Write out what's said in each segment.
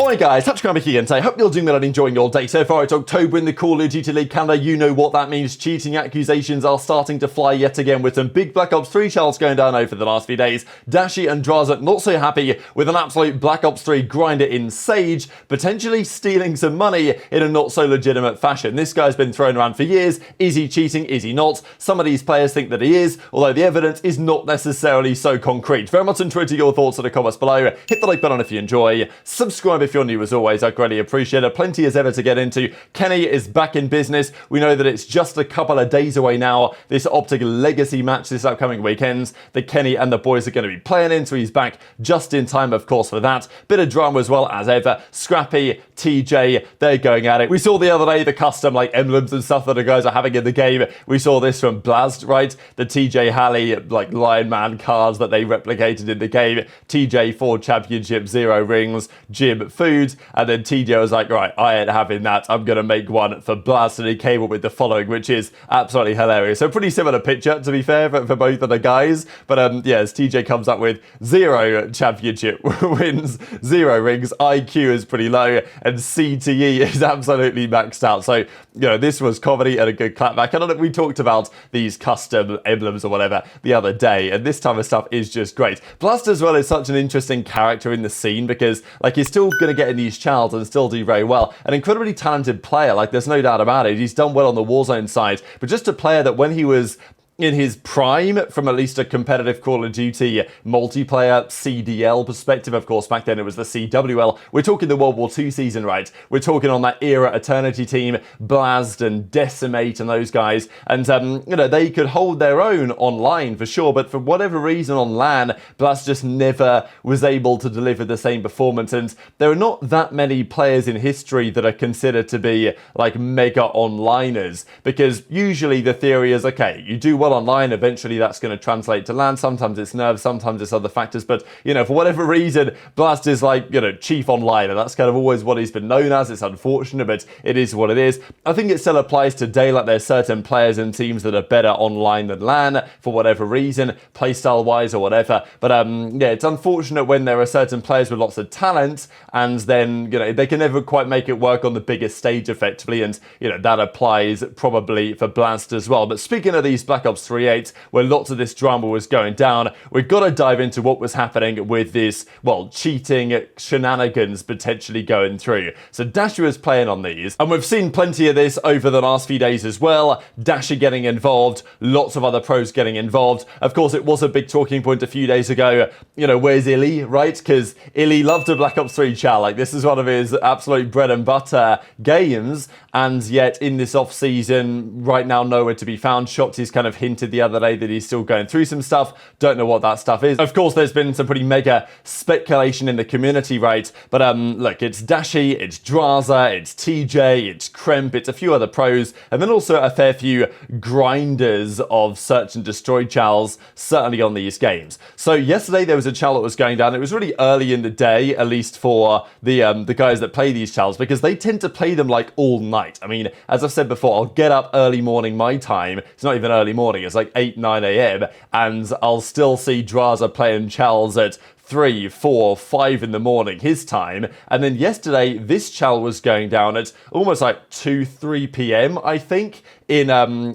Alright guys, TacticalRab here and I hope you're doing well and enjoying your day. So far it's October in the Call of Duty League calendar. You know what that means. Cheating accusations are starting to fly yet again with some big Black Ops 3 Challs going down over the last few days. Dashy and Drazah not so happy with an absolute Black Ops 3 grinder in Sage, potentially stealing some money in a not so legitimate fashion. This guy's been thrown around for years. Is he cheating? Is he not? Some of these players think that he is, although the evidence is not necessarily so concrete. Very much enjoy your thoughts in the comments below. Hit the like button if you enjoy. Subscribe if you're new as always. I greatly appreciate it. Plenty as ever to get into. Kenny is back in business. We know that it's just a couple of days away now. This OpTic Legacy match this upcoming weekend that Kenny and the boys are going to be playing in. So he's back just in time, of course, for that. Bit of drama as well as ever. Scrappy, TJ, they're going at it. We saw the other day the custom like emblems and stuff that the guys are having in the game. We saw this from Blazt, right? The TJHaLy like Lion Man cards that they replicated in the game. TJ 4 championship, 0 rings, gym, food. And then TJ was like, right, I ain't having that. I'm going to make one for Blazt. And he came up with the following, which is absolutely hilarious. So pretty similar picture, to be fair, for both of the guys. But yes, TJ comes up with 0 championship wins, 0 rings. IQ is pretty low. And CTE is absolutely maxed out. So, you know, this was comedy and a good clapback. And we talked about these custom emblems or whatever the other day. And this type of stuff is just great. Blazt as well is such an interesting character in the scene because, like, he's still going to get in these Challs and still do very well. An incredibly talented player, like, there's no doubt about it. He's done well on the Warzone side. But just a player that when he was in his prime, from at least a competitive Call of Duty multiplayer CDL perspective, of course, back then it was the CWL. We're talking the World War II season, right? We're talking on that era Eternity team, Blazt and Decimate and those guys. And, you know, they could hold their own online for sure, but for whatever reason on LAN, Blazt just never was able to deliver the same performance. And there are not that many players in history that are considered to be like mega onliners, because usually the theory is, okay, you do well online, eventually that's going to translate to LAN. Sometimes it's nerves, sometimes it's other factors, but, you know, for whatever reason, Blazt is like, you know, chief onliner. That's kind of always what he's been known as. It's unfortunate, but it is what it is. I think it still applies today, like there's certain players and teams that are better online than LAN for whatever reason, playstyle wise or whatever. But yeah, it's unfortunate when there are certain players with lots of talent and then, you know, they can never quite make it work on the biggest stage effectively, and, you know, that applies probably for Blazt as well. But speaking of these Black Ops 3.8, where lots of this drama was going down, we've got to dive into what was happening with this, well, cheating shenanigans potentially going through. So Dashy was playing on these, and we've seen plenty of this over the last few days as well. Dashy getting involved, lots of other pros getting involved. Of course, it was a big talking point a few days ago, you know, where's iLLeY, right? Because iLLeY loved a Black Ops 3 Chall. Like, this is one of his absolute bread and butter games, and yet in this off-season, right now, nowhere to be found. Shotzzy's kind of hinted the other day that he's still going through some stuff. Don't know what that stuff is. Of course, there's been some pretty mega speculation in the community, right? But look, it's Dashy, it's Drazah, it's TJ, it's Kremp, it's a few other pros, and then also a fair few grinders of search and destroy Challs, certainly on these games. So yesterday there was a Chall that was going down. It was really early in the day, at least for the guys that play these Challs, because they tend to play them like all night. I mean, as I've said before, I'll get up early morning my time. It's not even early morning, it's like 8, 9 a.m. and I'll still see Drazah playing Challs at 3, 4, 5 in the morning his time. And then yesterday this Chall was going down at almost like 2, 3 p.m. I think in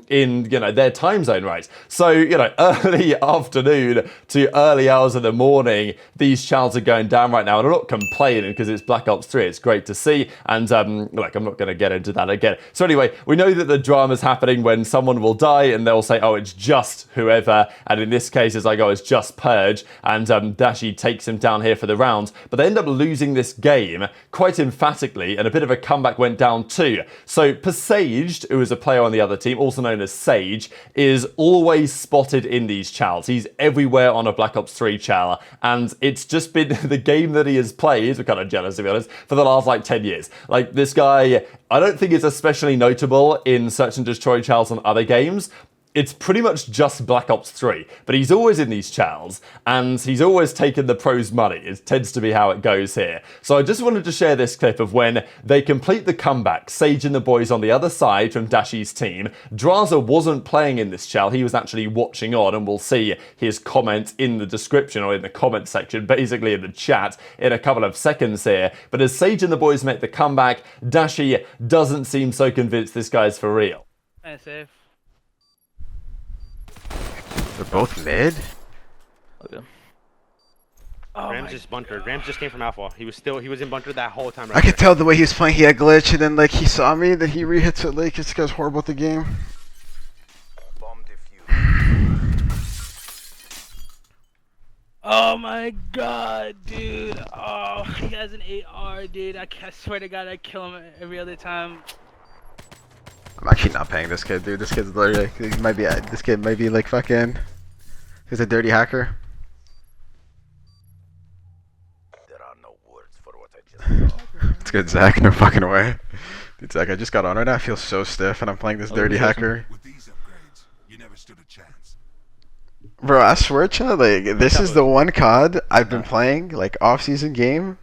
you know, their time zone, right? So, you know, early afternoon to early hours of the morning, these Challs are going down right now, and I'm not complaining because it's Black Ops 3. It's great to see, and like, I'm not going to get into that again. So anyway, we know that the drama's happening when someone will die and they'll say, oh, it's just whoever, and in this case it's like, oh, it's just Purge, and Dashy takes him down here for the round, but they end up losing this game quite emphatically, and a bit of a comeback went down too. So Presaged, who is a player on the other team, also known as Sage, is always spotted in these Challs. He's everywhere on a Black Ops 3 Chall, and it's just been the game that he has played, we're kind of jealous to be honest, for the last like 10 years. Like, this guy, I don't think it's especially notable in Search and Destroy Challs on other games. it's pretty much just Black Ops 3, but he's always in these Challs, and he's always taken the pros' money. It tends to be how it goes here. So I just wanted to share this clip of when they complete the comeback, Sage and the boys on the other side from Dashy's team. Drazah wasn't playing in this Chall, he was actually watching on, and we'll see his comment in the description or in the comment section, basically in the chat, in a couple of seconds here. But as Sage and the boys make the comeback, Dashy doesn't seem so convinced this guy's for real. Safe. They're both mid? Okay. Grams just bunkered. Grams just came from Alpha. He was in bunker that whole time. I could tell the way he was playing, he had glitch, and then like he saw me, that he re-hits it like this guy's horrible at the game. Oh my god, dude. Oh, he has an AR, dude. I swear to god I kill him every other time. I'm actually not paying this kid, dude. This kid's literally, this kid might be like fucking, he's a dirty hacker. There are no words for what I just saw. It's good, Zach. No fucking way. Dude, Zach, I just got on right now. I feel so stiff, and I'm playing this dirty hacker. With these upgrades, you never stood a chance. Bro, I swear, Chad, like, this is the one COD I've been playing, like, off-season game,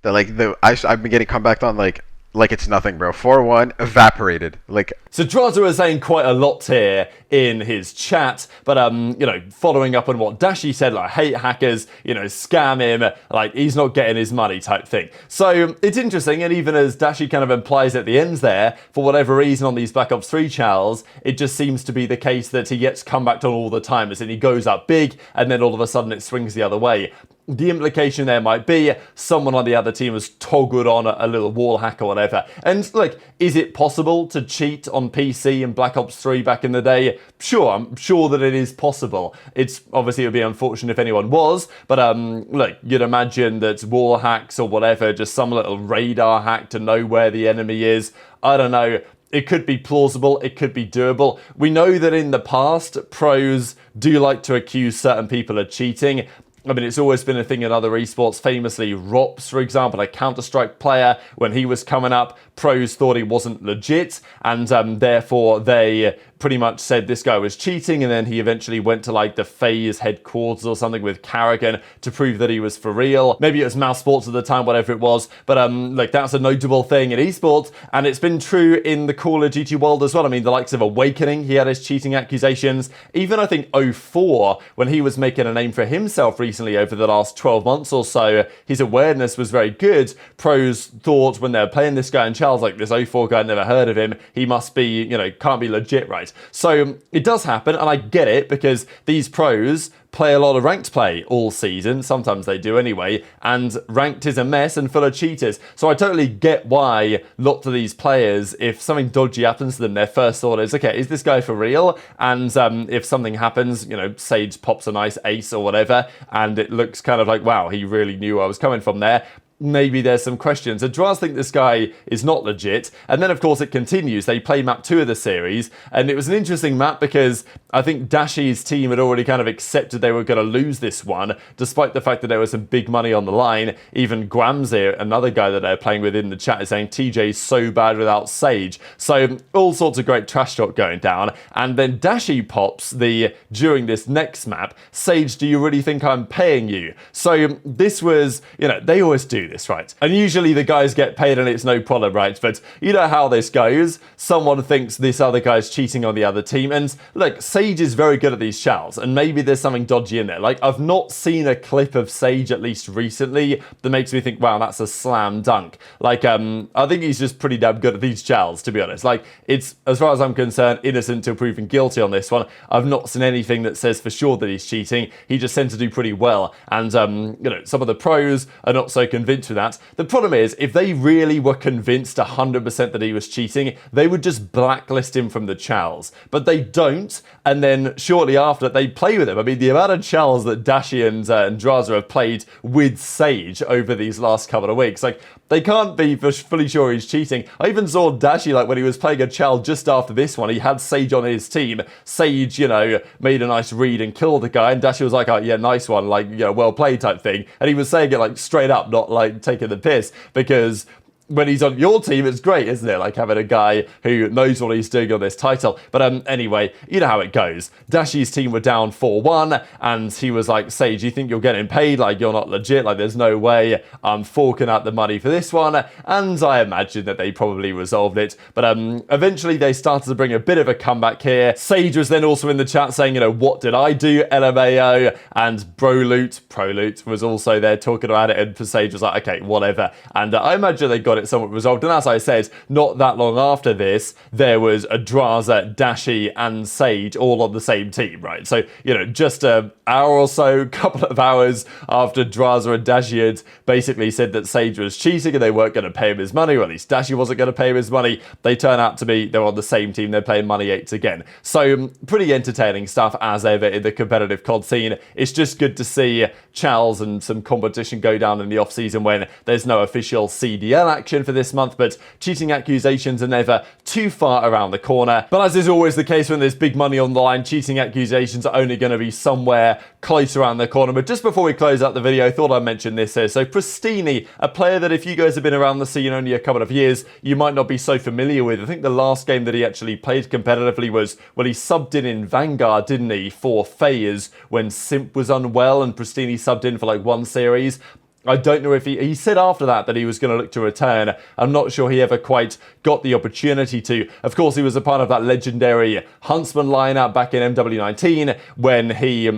that, like, I've been getting comebacked on, like it's nothing, bro. 4-1, evaporated. Like, so Drazah was saying quite a lot here in his chat, but you know, following up on what Dashy said, like, hate hackers, you know, scam him, like, he's not getting his money type thing. So it's interesting, and even as Dashy kind of implies at the ends there, for whatever reason on these Black Ops 3 Challs, it just seems to be the case that he gets comebacked on all the time, as in he goes up big, and then all of a sudden it swings the other way. The implication there might be someone on the other team has toggled on a little wall hack or whatever. And like, is it possible to cheat on PC in Black Ops 3 back in the day? Sure, I'm sure that it is possible. It's obviously, it would be unfortunate if anyone was, but look, you'd imagine that wall hacks or whatever, just some little radar hack to know where the enemy is. I don't know. It could be plausible, it could be doable. We know that in the past, pros do like to accuse certain people of cheating. I mean, it's always been a thing in other esports. Famously, Rops, for example, a Counter-Strike player, when he was coming up, pros thought he wasn't legit, and therefore they pretty much said this guy was cheating, and then he eventually went to like the FaZe headquarters or something with Carrigan to prove that he was for real. Maybe it was Mouse Sports at the time, whatever it was, but like, that's a notable thing in esports, and it's been true in the Call of Duty world as well. I mean, the likes of Awakening, he had his cheating accusations. Even I think 04, when he was making a name for himself recently over the last 12 months or so, his awareness was very good. Pros thought when they were playing this guy in Challs, like, this 04 guy, never heard of him, he must be, you know, can't be legit, right? So it does happen, and I get it, because these pros play a lot of ranked play all season, sometimes they do anyway, and ranked is a mess and full of cheaters. So I totally get why lots of these players, if something dodgy happens to them, their first thought is, okay, is this guy for real? And if something happens, you know, Sage pops a nice ace or whatever, and it looks kind of like, wow, he really knew I was coming from there, maybe there's some questions. And Drazah think this guy is not legit. And then, of course, it continues. They play map 2 of the series, and it was an interesting map because I think Dashy's team had already kind of accepted they were going to lose this one, despite the fact that there was some big money on the line. Even Grams here, another guy that they're playing with in the chat, is saying TJ's so bad without Sage. So all sorts of great trash talk going down. And then Dashy pops during this next map, Sage, do you really think I'm paying you? So this was, you know, they always do this, right? And usually the guys get paid and it's no problem, right? But you know how this goes. Someone thinks this other guy's cheating on the other team. And look, Sage is very good at these Challs, and maybe there's something dodgy in there. Like, I've not seen a clip of Sage, at least recently, that makes me think, wow, that's a slam dunk. Like, I think he's just pretty damn good at these Challs, to be honest. Like, it's, as far as I'm concerned, innocent till proven guilty on this one. I've not seen anything that says for sure that he's cheating. He just tends to do pretty well. And, you know, some of the pros are not so convinced with that. The problem is, if they really were convinced 100% that he was cheating, they would just blacklist him from the Challs. But they don't, and then shortly after, they play with him. I mean, the amount of Challs that Dashy and Drazah have played with Sage over these last couple of weeks, like, they can't be fully sure he's cheating. I even saw Dashy, like, when he was playing a Chall just after this one, he had Sage on his team. Sage, you know, made a nice read and killed the guy, and Dashy was like, oh, yeah, nice one, like, you know, well played type thing. And he was saying it, like, straight up, not, like, taking the piss, because when he's on your team, it's great, isn't it? Like having a guy who knows what he's doing on this title. But anyway, you know how it goes. Dashy's team were down 4-1, and he was like, Sage, you think you're getting paid? Like, you're not legit. Like, there's no way I'm forking out the money for this one. And I imagine that they probably resolved it. But eventually they started to bring a bit of a comeback here. Sage was then also in the chat saying, you know, what did I do? LMAO. And Proloot was also there talking about it. And Sage was like, okay, whatever. And I imagine they got it somewhat resolved. And as I said, not that long after this, there was a Drazah, Dashy, and Sage all on the same team, right? So, you know, just an hour or so, couple of hours after Drazah and Dashy had basically said that Sage was cheating and they weren't going to pay him his money, or at least Dashy wasn't going to pay him his money, they turn out to be, they're on the same team, they're playing Money 8s again. So, pretty entertaining stuff as ever in the competitive COD scene. It's just good to see Challs and some competition go down in the off-season when there's no official CDL action for this month, but cheating accusations are never too far around the corner. But as is always the case when there's big money on the line, cheating accusations are only going to be somewhere close around the corner. But just before we close out the video, I thought I'd mention this here. So Prestinni, a player that if you guys have been around the scene only a couple of years, you might not be so familiar with. I think the last game that he actually played competitively was, well, he subbed in Vanguard, didn't he, for FaZe when Simp was unwell and Prestinni subbed in for like one series. I don't know if he said after that he was going to look to return. I'm not sure he ever quite got the opportunity to. Of course, he was a part of that legendary Huntsman lineup back in MW19 when he,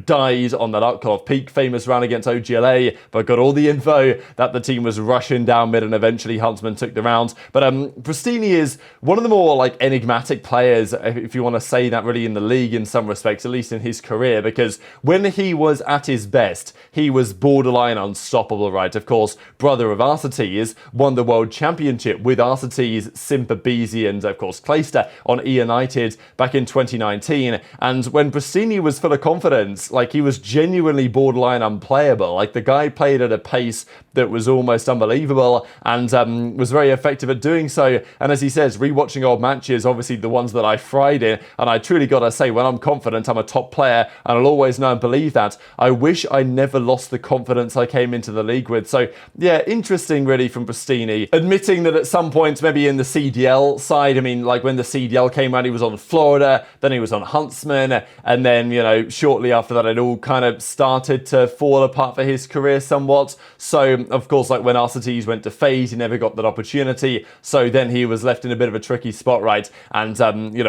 died on that OpTic famous round against OGLA, but got all the info that the team was rushing down mid and eventually Huntsman took the round. But Prestinni is one of the more like enigmatic players, if you want to say that really in the league in some respects, at least in his career, because when he was at his best, he was borderline unstoppable. Right? Of course, brother of Arcetes won the World Championship with Arcetes, Simp, aBeZy, and of course Priestahh on eUnited back in 2019. And when Prestinni was full of confidence, like he was genuinely borderline unplayable. Like the guy played at a pace that was almost unbelievable and was very effective at doing so. And as he says, rewatching old matches, obviously the ones that I fried in, and I truly gotta say, when I'm confident, I'm a top player, and I'll always know and believe that. I wish I never lost the confidence I came into the league with. So yeah, interesting really from Prestinni, admitting that at some point maybe in the CDL side, I mean, like when the CDL came around, he was on Florida, then he was on Huntsman, and then shortly after that it all kind of started to fall apart for his career somewhat. So of course, like when Arcetes went to FaZe, he never got that opportunity, so then he was left in a bit of a tricky spot, right? And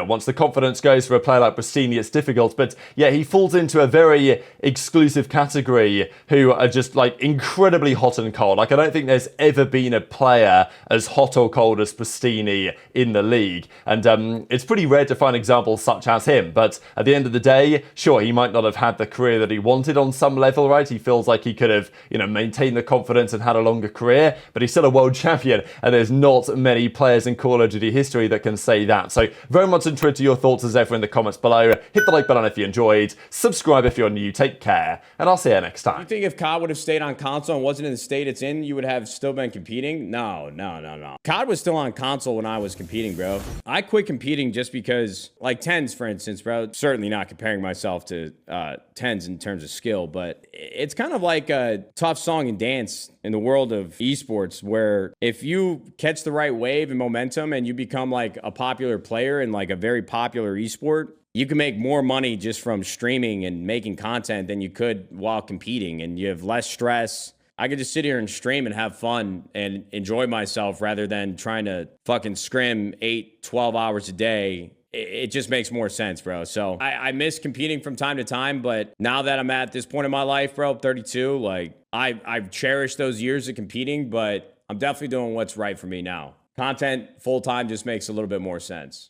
once the confidence goes for a player like Prestinni, it's difficult. But yeah, he falls into a very exclusive category who are just like incredibly hot and cold. Like I don't think there's ever been a player as hot or cold as Prestinni in the league, and it's pretty rare to find examples such as him. But at the end of the day, sure, he might not have had the career that he wanted on some level, right? He feels like he could have maintained the confidence and had a longer career, but he's still a world champion, and there's not many players in Call of Duty history that can say that. So very much interested to your thoughts as ever in the comments below. Hit the like button if you enjoyed, subscribe if you're new, take care, and I'll see you next time. You think if COD would have stayed on console and wasn't in the state it's in, you would have still been competing? No. COD was still on console when I was competing, bro. I quit competing just because, like TENS, for instance, bro, certainly not comparing myself to TENS in terms of skill, but it's kind of like a tough song and dance in the world of esports, where if you catch the right wave and momentum and you become like a popular player in like a very popular esport, you can make more money just from streaming and making content than you could while competing, and you have less stress. I could just sit here and stream and have fun and enjoy myself rather than trying to fucking scrim 8-12 hours a day. It just makes more sense, bro. So I miss competing from time to time, but now that I'm at this point in my life, bro, 32, like I've cherished those years of competing, but I'm definitely doing what's right for me now. Content full-time just makes a little bit more sense.